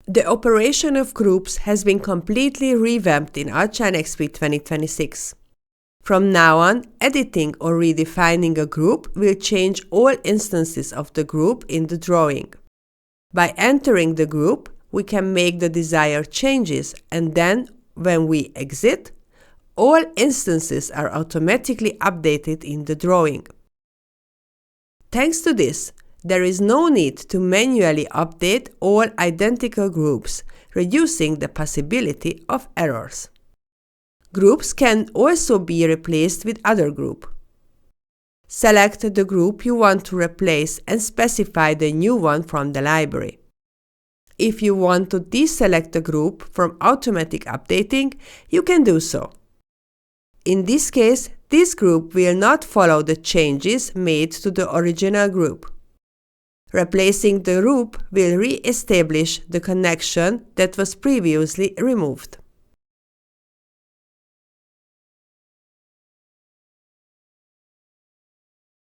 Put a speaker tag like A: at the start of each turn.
A: The operation of groups has been completely revamped in Outshine XP 2026. From now on, editing or redefining a group will change all instances of the group in the drawing. By entering the group, we can make the desired changes, and then, when we exit, all instances are automatically updated in the drawing. Thanks to this, there is no need to manually update all identical groups, reducing the possibility of errors. Groups can also be replaced with other group. Select the group you want to replace and specify the new one from the library. If you want to deselect a group from automatic updating, you can do so. In this case, this group will not follow the changes made to the original group. Replacing the group will re-establish the connection that was previously removed.